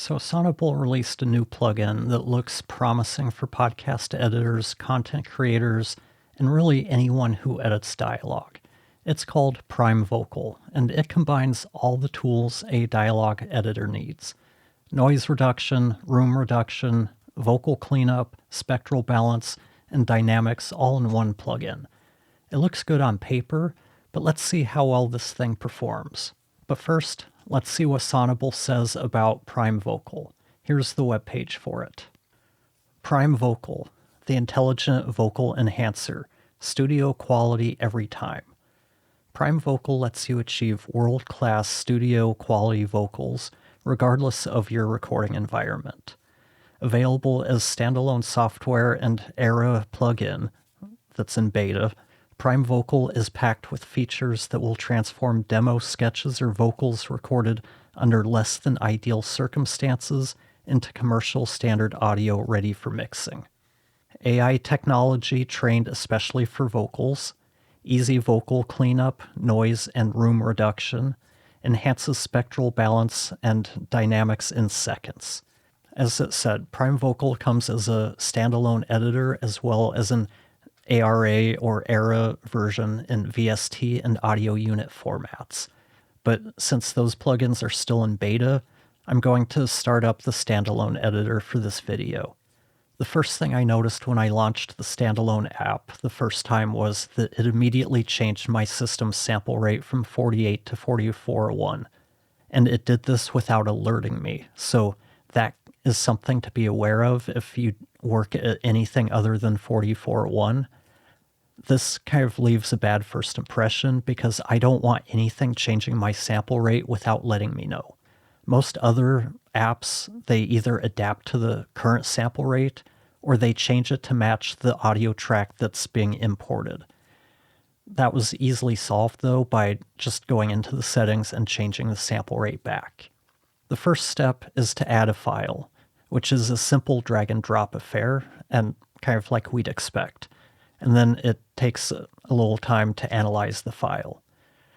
So Sonible released a new plugin that looks promising for podcast editors, content creators, and really anyone who edits dialogue. It's called Prime Vocal, and it combines all the tools a dialogue editor needs. Noise reduction, room reduction, vocal cleanup, spectral balance, and dynamics all in one plugin. It looks good on paper, but let's see how well this thing performs. But first, let's see what Sonible says about Prime Vocal. Here's the webpage for it. Prime Vocal, the intelligent vocal enhancer, studio quality every time. Prime Vocal lets you achieve world-class studio quality vocals regardless of your recording environment. Available as standalone software and Era plugin that's in beta, Prime Vocal is packed with features that will transform demo sketches or vocals recorded under less than ideal circumstances into commercial standard audio ready for mixing. AI technology trained especially for vocals, easy vocal cleanup, noise, and room reduction, enhances spectral balance and dynamics in seconds. As it said, Prime Vocal comes as a standalone editor as well as an ARA or Era version in VST and audio unit formats. But since those plugins are still in beta, I'm going to start up the standalone editor for this video. The first thing I noticed when I launched the standalone app the first time was that it immediately changed my system's sample rate from 48 to 44.1. And it did this without alerting me, so that is something to be aware of if you work at anything other than 44.1. This kind of leaves a bad first impression because I don't want anything changing my sample rate without letting me know. Most other apps, they either adapt to the current sample rate or they change it to match the audio track that's being imported. That was easily solved though by just going into the settings and changing the sample rate back. The first step is to add a file, which is a simple drag and drop affair and kind of like we'd expect. And then it takes a little time to analyze the file.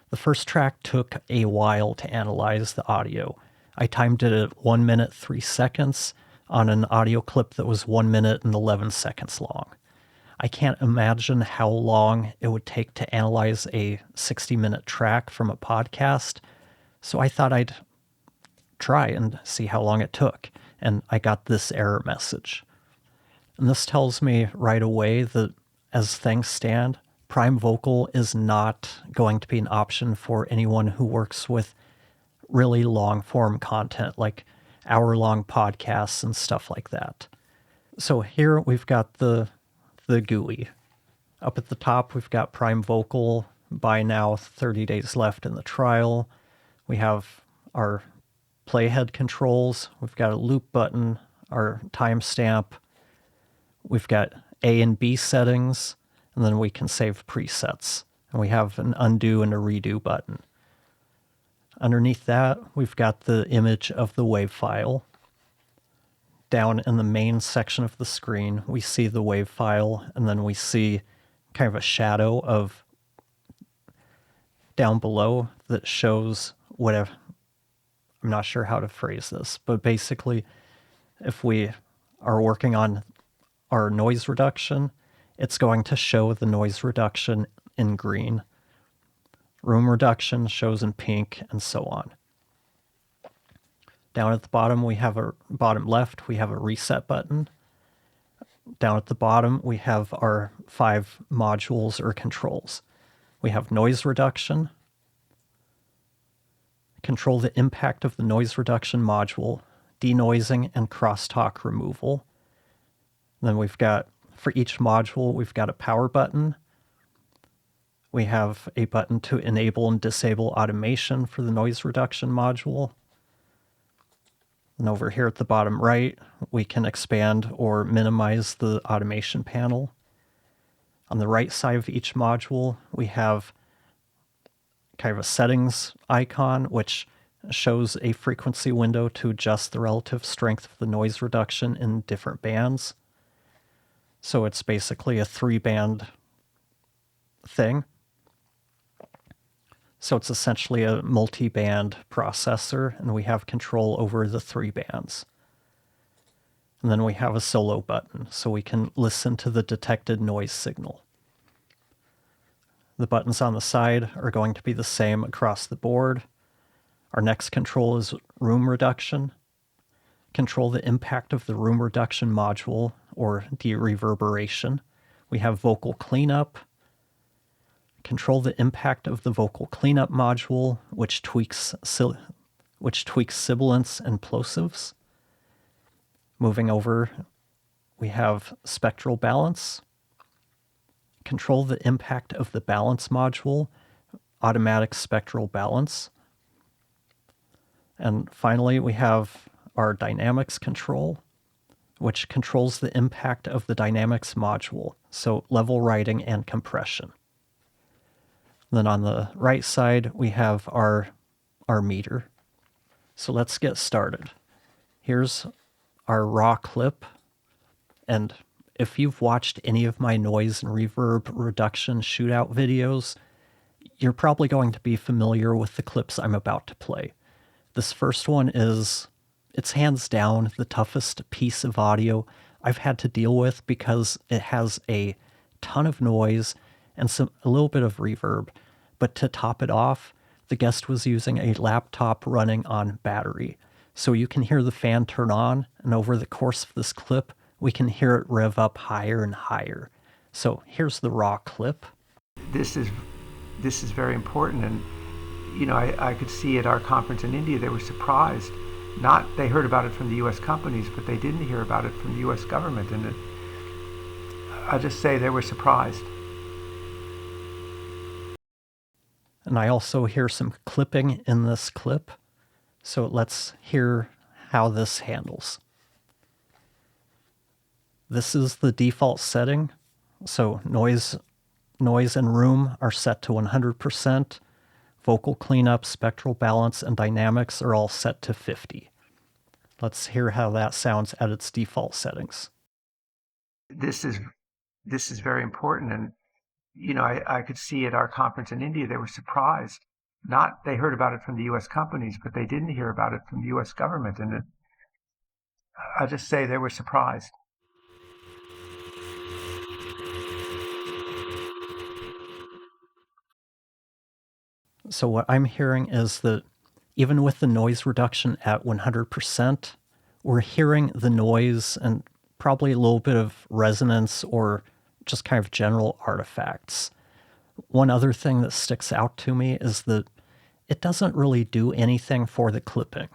The first track took a while to analyze the audio. I timed it at 1 minute 3 seconds on an audio clip that was 1 minute and 11 seconds long. I can't imagine how long it would take to analyze a 60-minute track from a podcast, so I thought I'd try and see how long it took, and I got this error message. And this tells me right away that as things stand, Prime Vocal is not going to be an option for anyone who works with really long-form content, like hour-long podcasts and stuff like that. So here we've got the GUI. Up at the top, we've got Prime Vocal. Buy now, 30 days left in the trial. We have our playhead controls. We've got a loop button, our timestamp. We've got A and B settings, and then we can save presets. And we have an undo and a redo button. Underneath that, we've got the image of the WAV file. Down in the main section of the screen, we see the WAV file, and then we see kind of a shadow of down below that shows whatever. I'm not sure how to phrase this, but basically, if we are working on our noise reduction, it's going to show the noise reduction in green. Room reduction shows in pink, and so on. Down at the bottom, we have bottom left, we have a reset button. Down at the bottom, we have our 5 modules or controls. We have noise reduction. Control the impact of the noise reduction module, denoising, and crosstalk removal. Then we've got, for each module, we've got a power button. We have a button to enable and disable automation for the noise reduction module. And over here at the bottom right, we can expand or minimize the automation panel. On the right side of each module, we have kind of a settings icon, which shows a frequency window to adjust the relative strength of the noise reduction in different bands. So it's basically a 3-band thing. So it's essentially a multi-band processor, and we have control over the 3 bands. And then we have a solo button, so we can listen to the detected noise signal. The buttons on the side are going to be the same across the board. Our next control is room reduction. Control the impact of the room reduction module, or de-reverberation. We have vocal cleanup. Control the impact of the vocal cleanup module, which tweaks sibilants and plosives. Moving over, we have spectral balance. Control the impact of the balance module, automatic spectral balance. And finally, we have our dynamics control, which controls the impact of the dynamics module, so level writing and compression. Then on the right side, we have our meter. So let's get started. Here's our raw clip. And if you've watched any of my noise and reverb reduction shootout videos, you're probably going to be familiar with the clips I'm about to play. This first one it's hands down the toughest piece of audio I've had to deal with because it has a ton of noise and a little bit of reverb. But to top it off, the guest was using a laptop running on battery. So you can hear the fan turn on, and over the course of this clip, we can hear it rev up higher and higher. So here's the raw clip. This is very important, and I could see at our conference in India they were surprised. Not they heard about it from the U.S. companies, but they didn't hear about it from the U.S. government, and I'll just say they were surprised. And I also hear some clipping in this clip. So let's hear how this handles. This is the default setting. So noise and room are set to 100%. Vocal cleanup, spectral balance, and dynamics are all set to 50. Let's hear how that sounds at its default settings. This is very important, and I could see at our conference in India they were surprised. Not they heard about it from the U.S. companies, but they didn't hear about it from the U.S. government, and I'll just say they were surprised. So what I'm hearing is that even with the noise reduction at 100%, we're hearing the noise and probably a little bit of resonance or just kind of general artifacts. One other thing that sticks out to me is that it doesn't really do anything for the clipping.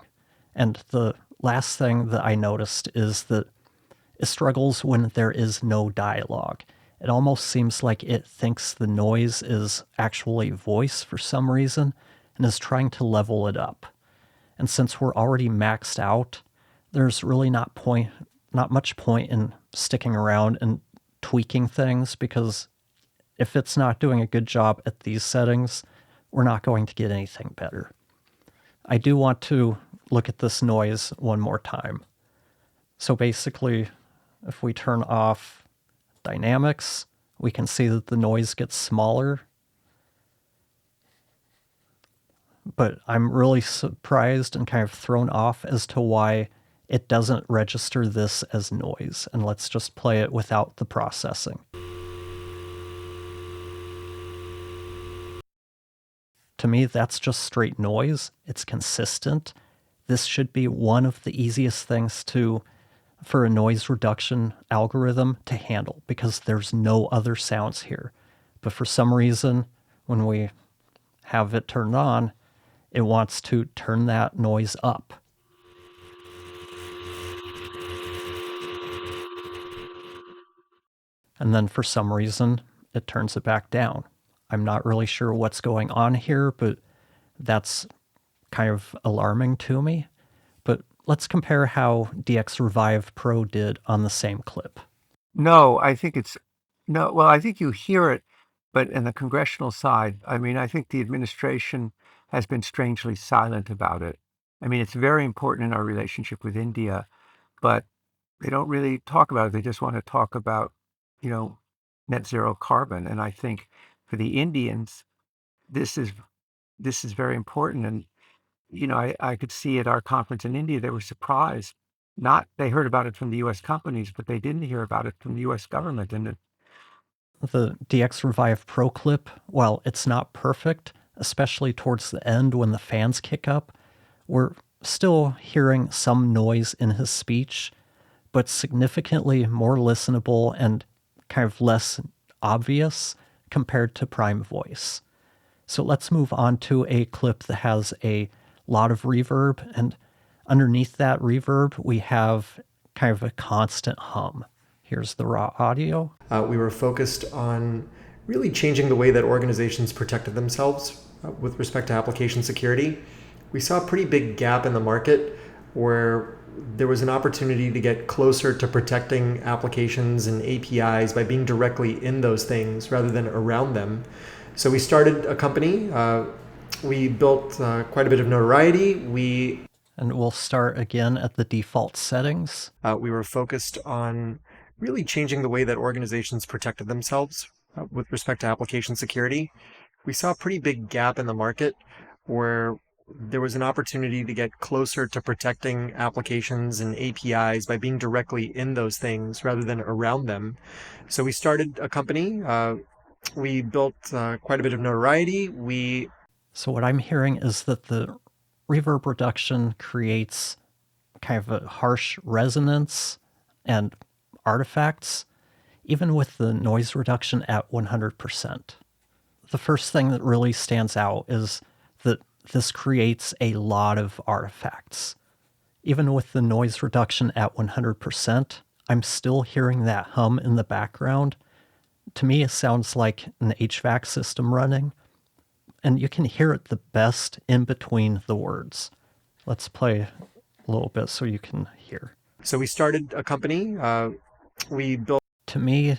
And the last thing that I noticed is that it struggles when there is no dialogue. It almost seems like it thinks the noise is actually voice for some reason and is trying to level it up. And since we're already maxed out, there's really not much point in sticking around and tweaking things, because if it's not doing a good job at these settings, we're not going to get anything better. I do want to look at this noise one more time. So basically, if we turn off dynamics, we can see that the noise gets smaller. But I'm really surprised and kind of thrown off as to why it doesn't register this as noise. And let's just play it without the processing. To me, that's just straight noise. It's consistent. This should be one of the easiest things for a noise reduction algorithm to handle, because there's no other sounds here. But for some reason, when we have it turned on, it wants to turn that noise up. And then for some reason, it turns it back down. I'm not really sure what's going on here, but that's kind of alarming to me. But let's compare how dxRevive Pro did on the same clip. No, I think it's no. Well, I think you hear it, but in the congressional side, I mean, I think the administration has been strangely silent about it. I mean, it's very important in our relationship with India, but they don't really talk about it. They just want to talk about, you know, net zero carbon. And I think for the Indians, this is this is very important. And, I could see at our conference in India, they were surprised. Not they heard about it from the US companies, but they didn't hear about it from the US government. And The dxRevive Pro clip, while it's not perfect, especially towards the end when the fans kick up, we're still hearing some noise in his speech, but significantly more listenable and kind of less obvious compared to Prime Voice. So let's move on to a clip that has a lot of reverb, and underneath that reverb, we have kind of a constant hum. Here's the raw audio. We were focused on really changing the way that organizations protected themselves with respect to application security. We saw a pretty big gap in the market where there was an opportunity to get closer to protecting applications and APIs by being directly in those things rather than around them. So we started a company. We built quite a bit of notoriety. And we'll start again at the default settings. We were focused on really changing the way that organizations protected themselves with respect to application security. We saw a pretty big gap in the market where there was an opportunity to get closer to protecting applications and APIs by being directly in those things rather than around them. So we started a company. We built quite a bit of notoriety. So what I'm hearing is that the reverb reduction creates kind of a harsh resonance and artifacts, even with the noise reduction at 100%. The first thing that really stands out is that this creates a lot of artifacts. Even with the noise reduction at 100%, I'm still hearing that hum in the background. To me, it sounds like an HVAC system running, and you can hear it the best in between the words. Let's play a little bit so you can hear. So we started a company. We built. To me,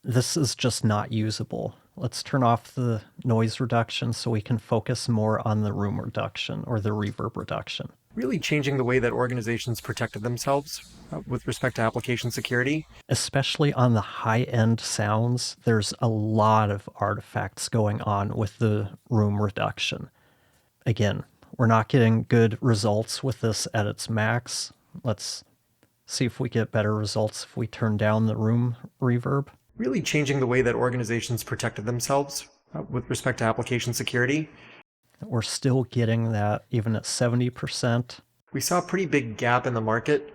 this is just not usable. Let's turn off the noise reduction so we can focus more on the room reduction or the reverb reduction. Really changing the way that organizations protected themselves with respect to application security. Especially on the high-end sounds, there's a lot of artifacts going on with the room reduction. Again, we're not getting good results with this at its max. Let's see if we get better results if we turn down the room reverb. Really changing the way that organizations protected themselves with respect to application security. We're still getting that even at 70%. We saw a pretty big gap in the market.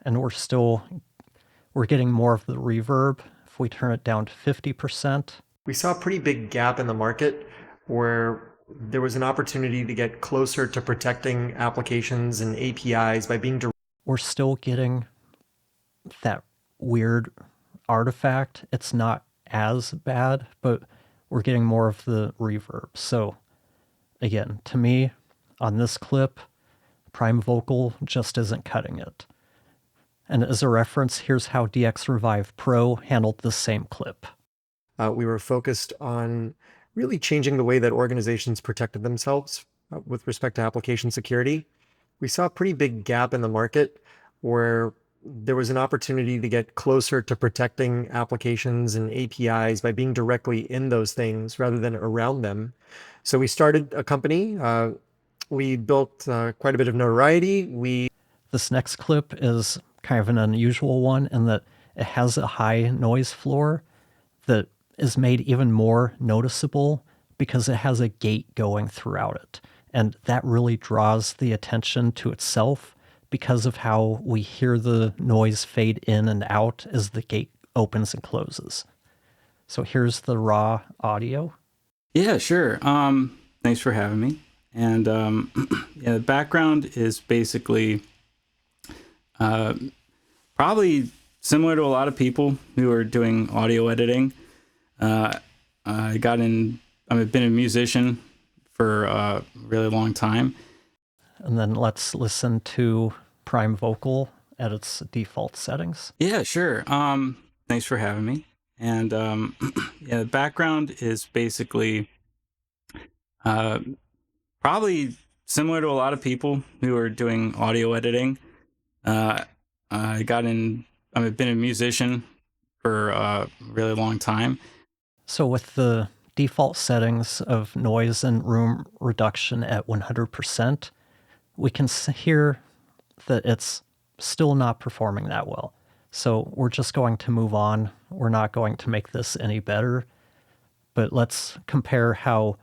And we're getting more of the reverb if we turn it down to 50%. We saw a pretty big gap in the market where there was an opportunity to get closer to protecting applications and APIs by being direct. We're still getting that weird artifact. It's not as bad, but we're getting more of the reverb. So again, to me, on this clip, Prime Vocal just isn't cutting it. And as a reference, here's how dxRevive Pro handled the same clip. We were focused on really changing the way that organizations protected themselves with respect to application security. We saw a pretty big gap in the market where there was an opportunity to get closer to protecting applications and APIs by being directly in those things rather than around them. So we started a company. We built quite a bit of notoriety. This next clip is kind of an unusual one in that it has a high noise floor that is made even more noticeable because it has a gate going throughout it. And that really draws the attention to itself because of how we hear the noise fade in and out as the gate opens and closes. So here's the raw audio. Yeah, sure. Thanks for having me. And yeah, the background is basically probably similar to a lot of people who are doing audio editing. I've been a musician for a really long time. And then let's listen to Prime Vocal at its default settings. Yeah, sure. Thanks for having me. And yeah, the background is basically probably similar to a lot of people who are doing audio editing. I've been a musician for a really long time. So with the default settings of noise and room reduction at 100%, we can hear that it's still not performing that well. So we're just going to move on. We're not going to make this any better. But let's compare how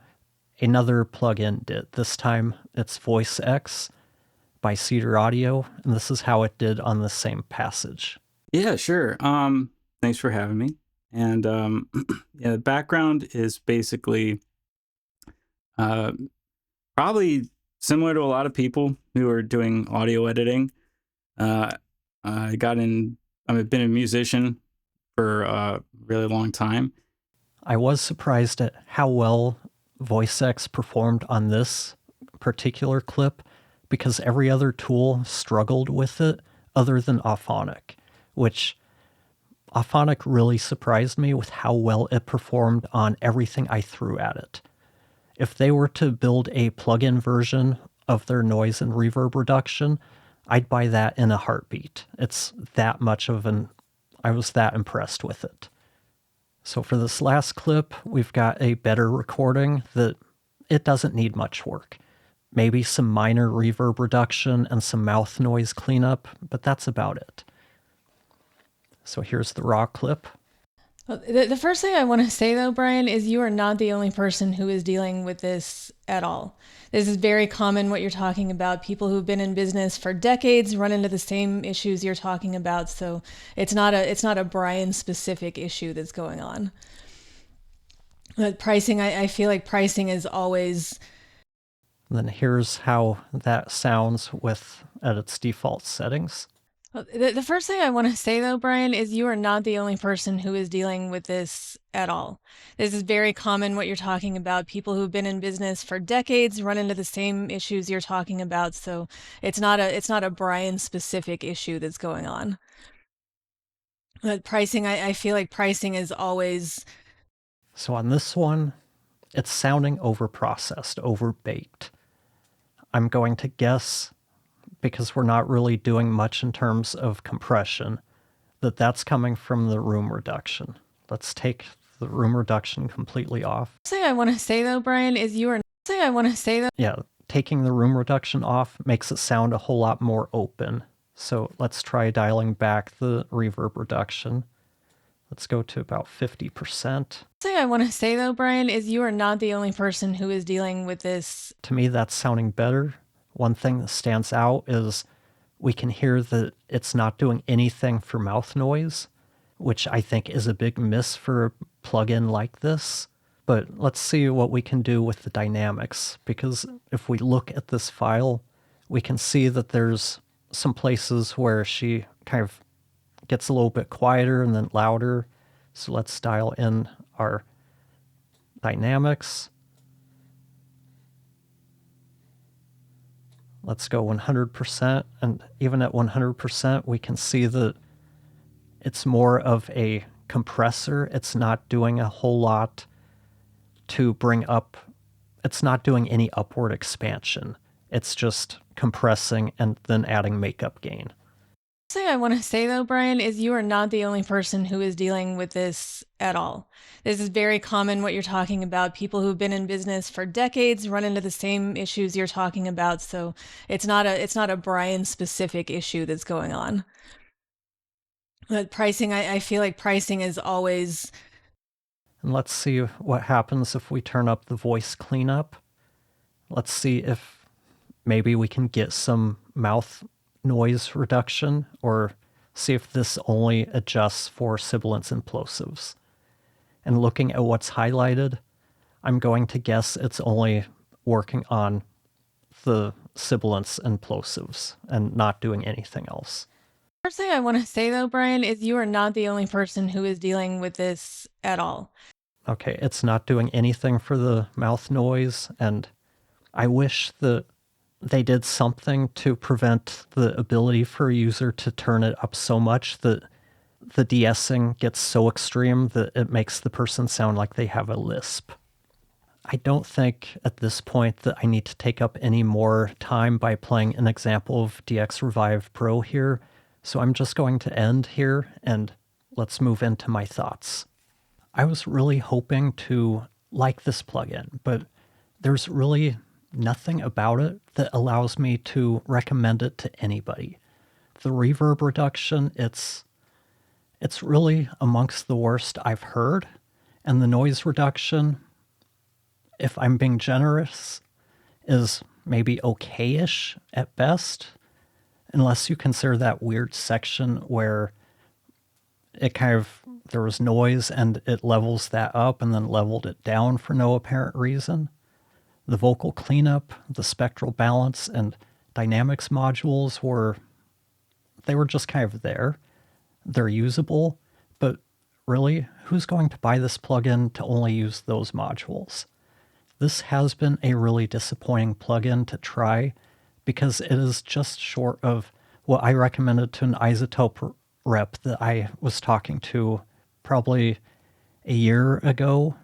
another plugin did. This time it's VoicEx by Cedar Audio, and this is how it did on the same passage. Yeah, sure. Thanks for having me. And yeah, the background is basically probably similar to a lot of people who are doing audio editing. I've been a musician for a really long time. I was surprised at how well VoicEx performed on this particular clip because every other tool struggled with it other than Auphonic, which Auphonic really surprised me with how well it performed on everything I threw at it. If they were to build a plugin version of their noise and reverb reduction, I'd buy that in a heartbeat. It's that much of I was that impressed with it. So for this last clip, we've got a better recording that it doesn't need much work. Maybe some minor reverb reduction and some mouth noise cleanup, but that's about it. So here's the raw clip. Well, the first thing I want to say, though, Brian, is you are not the only person who is dealing with this at all. This is very common, what you're talking about. People who've been in business for decades run into the same issues you're talking about. So it's not a Brian-specific issue that's going on. But pricing, I feel like pricing is always... Then here's how that sounds at its default settings. Well, the first thing I want to say, though, Brian, is you are not the only person who is dealing with this at all. This is very common, what you're talking about. People who've been in business for decades run into the same issues you're talking about. So it's not a Brian-specific issue that's going on. But pricing, I feel like pricing is always... So on this one, it's sounding overprocessed, overbaked. I'm going to guess, because we're not really doing much in terms of compression, that's coming from the room reduction. Let's take the room reduction completely off. The thing I want to say, though, Brian, is yeah, taking the room reduction off makes it sound a whole lot more open. So let's try dialing back the reverb reduction. Let's go to about 50%. The thing I want to say, though, Brian, is you are not the only person who is dealing with this. To me, that's sounding better. One thing that stands out is we can hear that it's not doing anything for mouth noise, which I think is a big miss for a plugin like this. But let's see what we can do with the dynamics, because if we look at this file, we can see that there's some places where she kind of gets a little bit quieter and then louder. So let's dial in our dynamics. Let's go 100%, and even at 100%, we can see that it's more of a compressor. It's not doing a whole lot to bring up, it's not doing any upward expansion. It's just compressing and then adding makeup gain. The thing I want to say, though, Brian, is you are not the only person who is dealing with this at all. This is very common, what you're talking about. People who've been in business for decades run into the same issues you're talking about. So it's not a Brian-specific issue that's going on. But pricing, I feel like pricing is always... And let's see what happens if we turn up the voice cleanup. Let's see if maybe we can get some mouth noise reduction, or see if this only adjusts for sibilants and plosives. And looking at what's highlighted, I'm going to guess it's only working on the sibilants and plosives and not doing anything else. First thing I want to say, though, Brian, is you are not the only person who is dealing with this at all. Okay, it's not doing anything for the mouth noise, and I wish that they did something to prevent the ability for a user to turn it up so much that the de-essing gets so extreme that it makes the person sound like they have a lisp. I don't think at this point that I need to take up any more time by playing an example of dxRevive Pro here, so I'm just going to end here and let's move into my thoughts. I was really hoping to like this plugin, but there's really nothing about it that allows me to recommend it to anybody. The reverb reduction, it's really amongst the worst I've heard, and the noise reduction, if I'm being generous, is maybe okay-ish at best, unless you consider that weird section where there was noise and it levels that up and then leveled it down for no apparent reason. The vocal cleanup, the spectral balance, and dynamics modules were just kind of there. They're usable, but really, who's going to buy this plugin to only use those modules? This has been a really disappointing plugin to try because it is just short of what I recommended to an Isotope rep that I was talking to probably a year ago,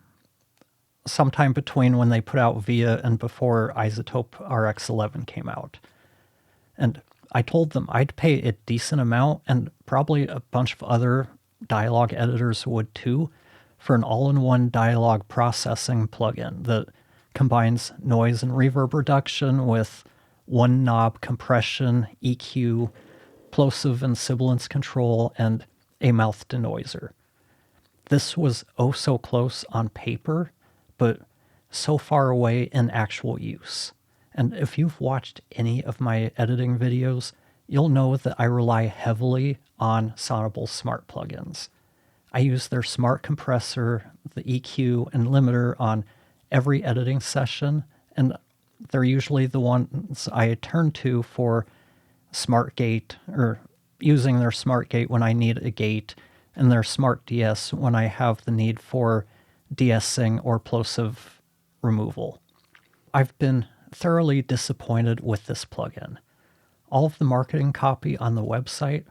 sometime between when they put out VIA and before Isotope RX11 came out. And I told them I'd pay a decent amount, and probably a bunch of other Dialog editors would too, for an all-in-one dialogue processing plugin that combines noise and reverb reduction with one knob compression, EQ, plosive and sibilance control, and a mouth denoiser. This was oh so close on paper, but so far away in actual use. And if you've watched any of my editing videos, you'll know that I rely heavily on Sonible smart plugins. I use their smart compressor, the EQ, and limiter on every editing session, and they're usually the ones I turn to for smart gate, or using their smart gate when I need a gate, and their smart DS when I have the need for de-essing or plosive removal. I've been thoroughly disappointed with this plugin. All of the marketing copy on the website,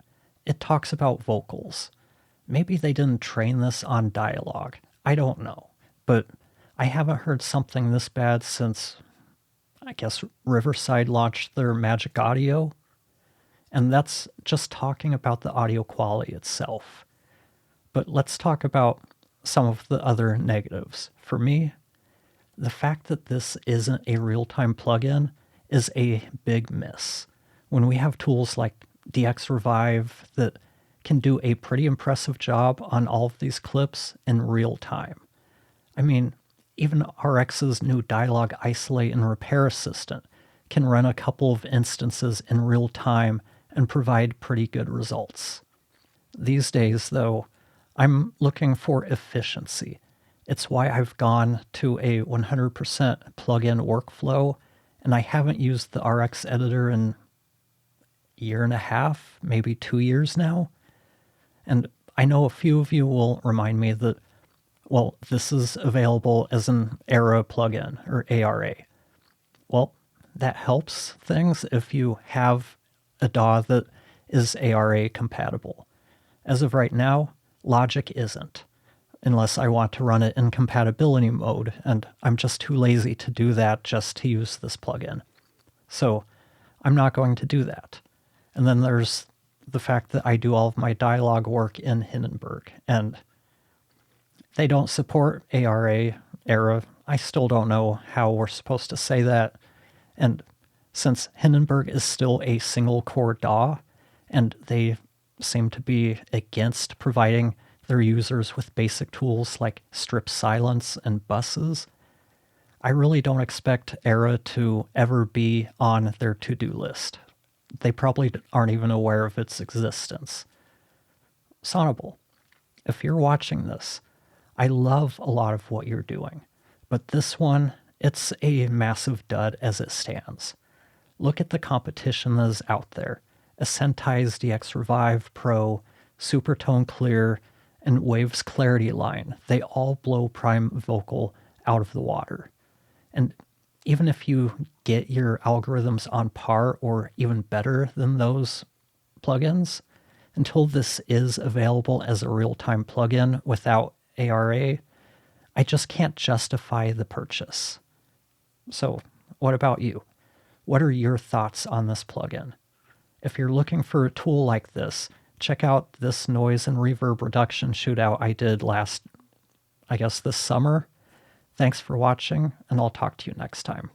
it talks about vocals. Maybe they didn't train this on Dialog. I don't know. But I haven't heard something this bad since, I guess, Riverside launched their Magic Audio. And that's just talking about the audio quality itself. But let's talk about some of the other negatives. For me, the fact that this isn't a real-time plugin is a big miss. When we have tools like dxRevive that can do a pretty impressive job on all of these clips in real time. I mean, even RX's new Dialog Isolate and Repair Assistant can run a couple of instances in real time and provide pretty good results. These days, though, I'm looking for efficiency. It's why I've gone to a 100% plugin workflow, and I haven't used the RX editor in a year and a half, maybe 2 years now. And I know a few of you will remind me that, well, this is available as an ARA plugin, or ARA. Well, that helps things if you have a DAW that is ARA compatible. As of right now, Logic isn't, unless I want to run it in compatibility mode, and I'm just too lazy to do that just to use this plugin. So I'm not going to do that. And then there's the fact that I do all of my dialogue work in Hindenburg, and they don't support ARA. I still don't know how we're supposed to say that. And since Hindenburg is still a single core DAW, and they seem to be against providing their users with basic tools like strip silence and buses, I really don't expect ARA to ever be on their to-do list. They probably aren't even aware of its existence. Sonible, if you're watching this, I love a lot of what you're doing, but this one, it's a massive dud as it stands. Look at the competition that is out there. Accentize dxRevive Pro, Supertone Clear, and Waves Clarity Line. They all blow Prime Vocal out of the water. And even if you get your algorithms on par or even better than those plugins, until this is available as a real-time plugin without ARA, I just can't justify the purchase. So, what about you? What are your thoughts on this plugin? If you're looking for a tool like this, check out this noise and reverb reduction shootout I did this summer. Thanks for watching, and I'll talk to you next time.